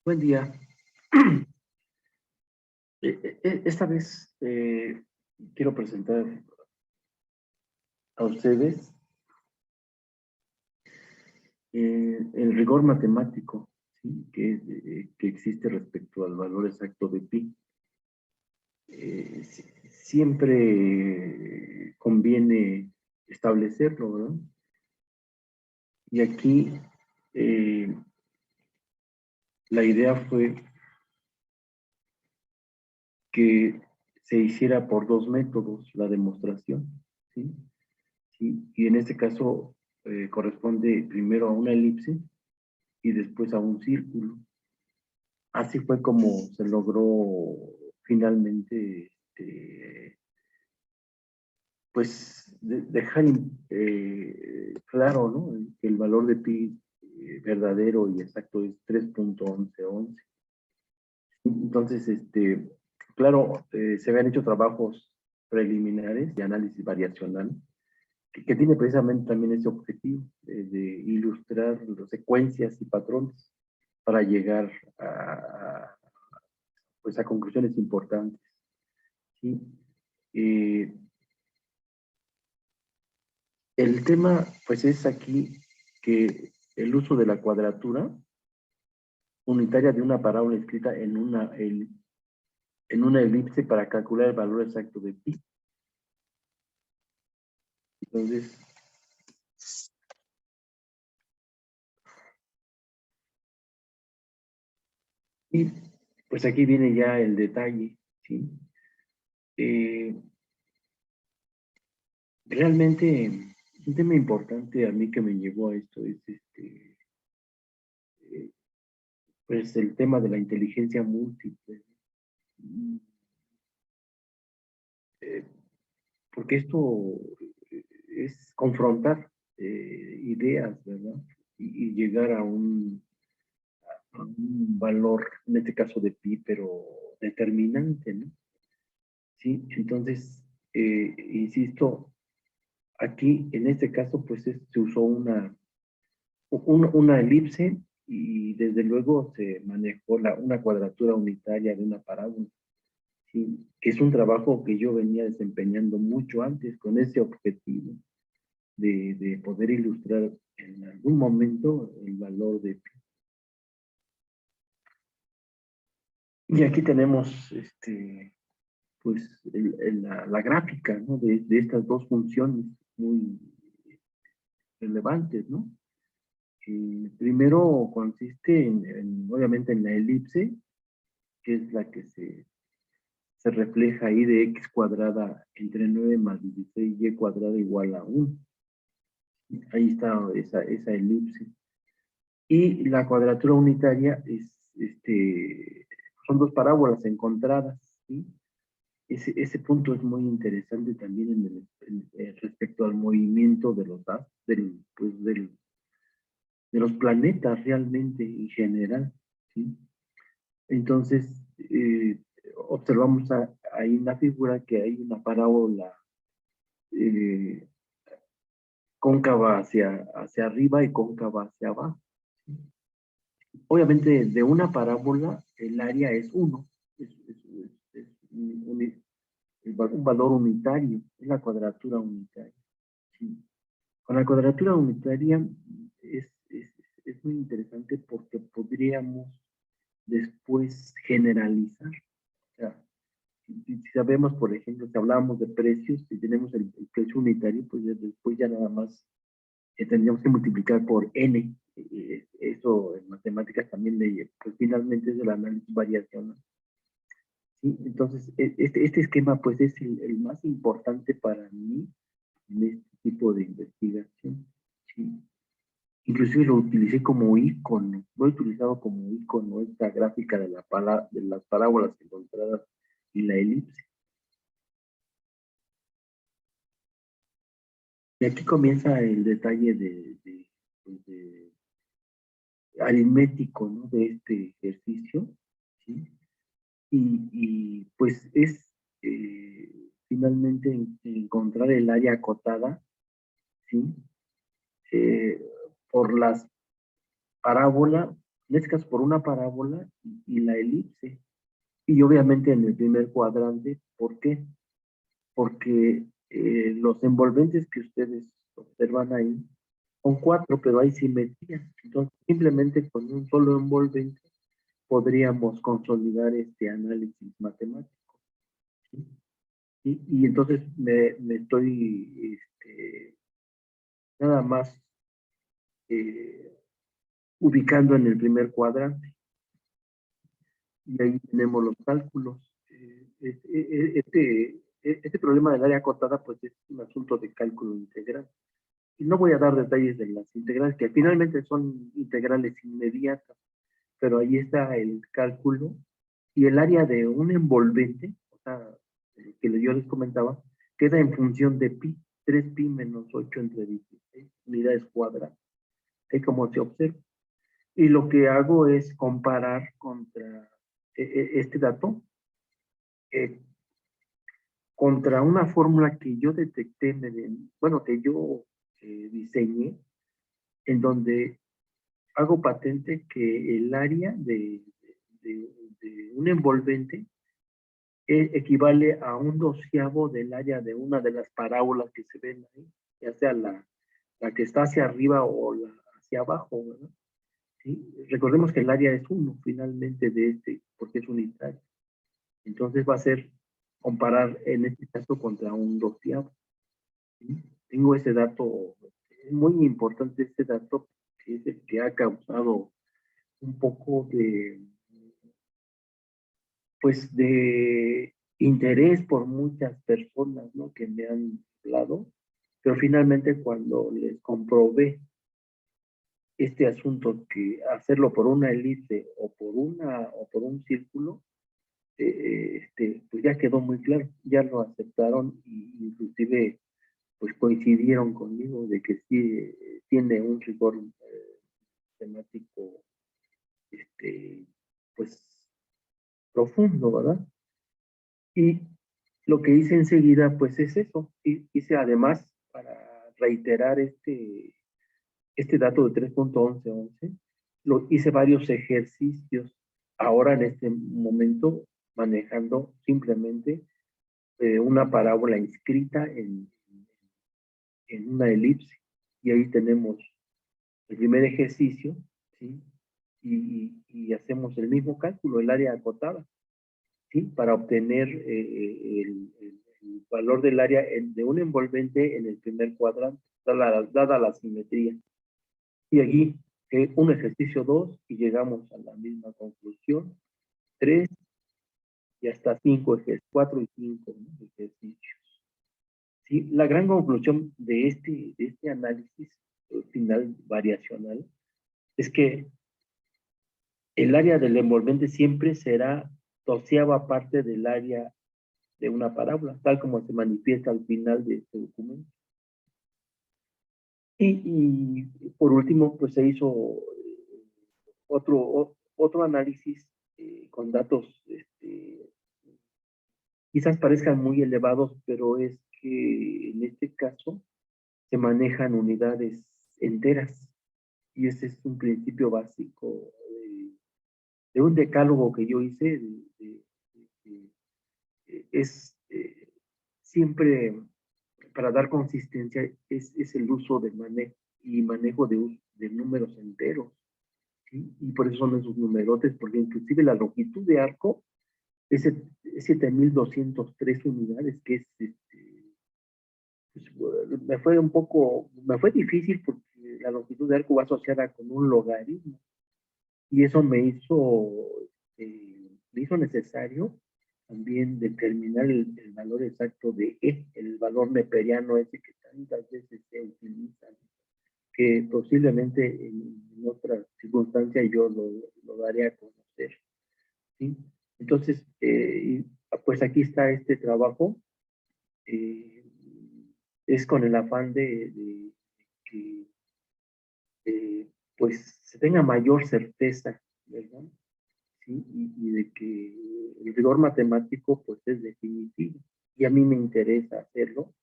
Buen día. Esta vez quiero presentar a ustedes el rigor matemático, ¿sí? que existe respecto al valor exacto de pi. Siempre conviene establecerlo, ¿verdad? Y aquí la idea fue que se hiciera por dos métodos la demostración, ¿sí? ¿Sí? Y en este caso corresponde primero a una elipse y después a un círculo. Así fue como se logró finalmente pues dejar claro, ¿no? Que el valor de pi verdadero y exacto es 3.1111. Entonces, claro, se habían hecho trabajos preliminares de análisis variacional que tiene precisamente también ese objetivo de ilustrar las secuencias y patrones para llegar pues a conclusiones importantes, ¿sí? Eh, el tema pues es aquí que el uso de la cuadratura unitaria de una parábola escrita en una elipse para calcular el valor exacto de pi. Entonces, y pues aquí viene ya el detalle, ¿sí? Realmente un tema importante a mí que me llevó a esto es pues el tema de la inteligencia múltiple. Eh, Porque esto es confrontar ideas, ¿verdad? Y llegar a un valor, en este caso de pi, pero determinante, ¿no? Sí, entonces, insisto, aquí en este caso, pues se usó una elipse y desde luego se manejó una cuadratura unitaria de una parábola, ¿sí? Que es un trabajo que yo venía desempeñando mucho antes con ese objetivo de poder ilustrar en algún momento el valor de pi. Y aquí tenemos pues la gráfica, ¿no? de estas dos funciones muy relevantes, ¿no? Primero consiste obviamente en la elipse, que es la que se refleja ahí de x cuadrada entre 9 más 16y cuadrada igual a 1. Ahí está esa elipse. Y la cuadratura unitaria son dos parábolas encontradas, ¿sí? Ese punto es muy interesante también respecto al movimiento de de los planetas realmente en general, ¿sí? Entonces, observamos ahí en la figura que hay una parábola eh, cóncava hacia arriba y cóncava hacia abajo. Obviamente, de una parábola, el área es 1, es un valor unitario, es la cuadratura unitaria. ¿Sí? Con la cuadratura unitaria es muy interesante porque podríamos después generalizar. O sea, si sabemos, por ejemplo, si hablábamos de precios, si tenemos el precio unitario, pues después ya nada más tendríamos que multiplicar por n. Eso en matemáticas también pues finalmente es el análisis variacional. ¿Sí? Entonces, este esquema pues es el más importante para mí en este tipo de investigación. ¿Sí? Inclusive lo utilicé como icono, lo he utilizado como icono esta gráfica de las parábolas encontradas y la elipse. Y aquí comienza el detalle pues, aritmético, ¿no? De este ejercicio, ¿sí? Pues es finalmente encontrar el área acotada, ¿sí? Eh, por las parábolas en este caso por una parábola y la elipse. Y obviamente en el primer cuadrante, ¿por qué? Porque los envolventes que ustedes observan ahí son 4, pero hay simetría. Entonces, simplemente con un solo envolvente podríamos consolidar este análisis matemático. ¿Sí? Y entonces me estoy nada más eh, ubicando en el primer cuadrante. Y ahí tenemos los cálculos. Este problema del área acotada pues es un asunto de cálculo integral. Y no voy a dar detalles de las integrales, que finalmente son integrales inmediatas, pero ahí está el cálculo y el área de un envolvente, o sea, que yo les comentaba, queda en función de pi, 3pi menos 8 entre 16 unidades cuadradas. Es como se observa. Y lo que hago es comparar contra este dato, eh, contra una fórmula que yo detecté, bueno, que yo diseñé, en donde hago patente que el área de un envolvente equivale a un doceavo del área de una de las parábolas que se ven ahí, ya sea la que está hacia arriba o la hacia abajo, ¿verdad? ¿Sí? Recordemos que el área es 1 finalmente de porque es unitario. Entonces va a ser comparar en este caso contra un doceavo. ¿Sí? Tengo ese dato, es muy importante este dato, que es el que ha causado un poco pues de interés por muchas personas, ¿no? Que me han hablado, pero finalmente cuando les comprobé este asunto, que hacerlo por una elipse o por un círculo, pues ya quedó muy claro, ya lo aceptaron y inclusive pues coincidieron conmigo de que sí tiene un rigor temático pues profundo, ¿verdad? Y lo que hice enseguida, pues es eso. Hice además, para reiterar este dato de 3.1111, hice varios ejercicios ahora en este momento, manejando simplemente una parábola inscrita en una elipse. Y ahí tenemos el primer ejercicio, ¿sí? Y hacemos el mismo cálculo, el área acotada. ¿Sí? Para obtener el valor del área de un envolvente en el primer cuadrante, dada la simetría. Y aquí un ejercicio 2 y llegamos a la misma conclusión. 3 y hasta 5, 4 y 5, ¿no? Ejercicios. ¿Sí? La gran conclusión de este análisis final variacional es que el área del envolvente siempre será doceava parte del área de una parábola, tal como se manifiesta al final de este documento. Y por último, pues se hizo otro análisis con datos, quizás parezcan muy elevados, pero es que en este caso se manejan unidades enteras. Y ese es un principio básico de un decálogo que yo hice, es siempre para dar consistencia es el uso de manejo de números enteros, ¿sí? Y por eso son esos numerotes, porque inclusive la longitud de arco es 7,203 unidades, que es, pues, me fue difícil porque la longitud de arco va asociada con un logaritmo, y eso me hizo necesario también determinar el valor exacto de E, el valor neperiano ese que tantas veces se utiliza, que posiblemente en otra circunstancia yo lo daré a conocer. ¿Sí? Entonces, pues aquí está este trabajo. eh, es con el afán de que pues se tenga mayor certeza, ¿verdad? ¿Sí? Y de que el rigor matemático pues es definitivo y a mí me interesa hacerlo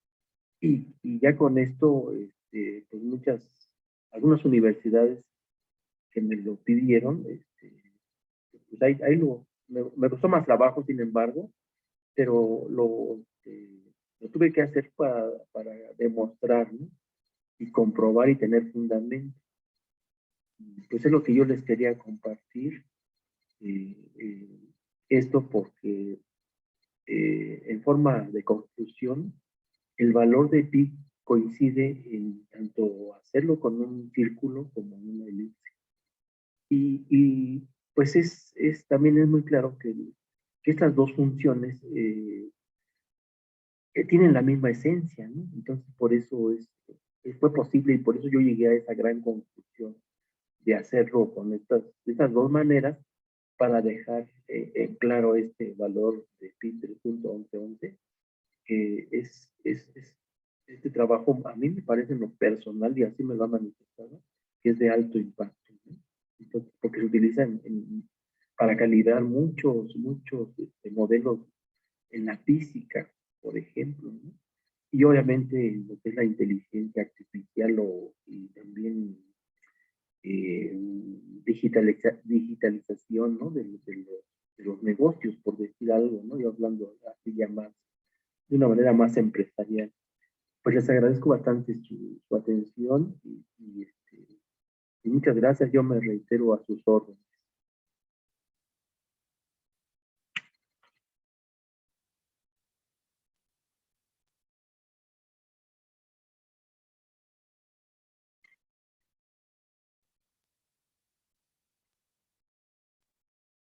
y ya con esto pues algunas universidades que me lo pidieron, pues me costó más trabajo, sin embargo, pero lo tuve que hacer para demostrar, ¿no? Y comprobar y tener fundamento. Pues es lo que yo les quería compartir, esto porque en forma de conclusión, el valor de pi coincide en tanto hacerlo con un círculo como en una elipse. Pues también es muy claro que estas dos funciones tienen la misma esencia, ¿no? Entonces, por eso fue posible y por eso yo llegué a esa gran conclusión de hacerlo con estas dos maneras para dejar en claro este valor de pi 3.1111, que este trabajo a mí me parece en lo personal y así me lo ha manifestado, que es de alto impacto, ¿no? Entonces, porque se utiliza para calibrar muchos modelos en la física, por ejemplo, ¿no? Y obviamente lo que es la inteligencia artificial y también digitalización, ¿no? De los negocios, por decir algo, ¿no? Yo hablando así ya más, de una manera más empresarial. Pues les agradezco bastante su atención y muchas gracias. Yo me reitero a sus órdenes.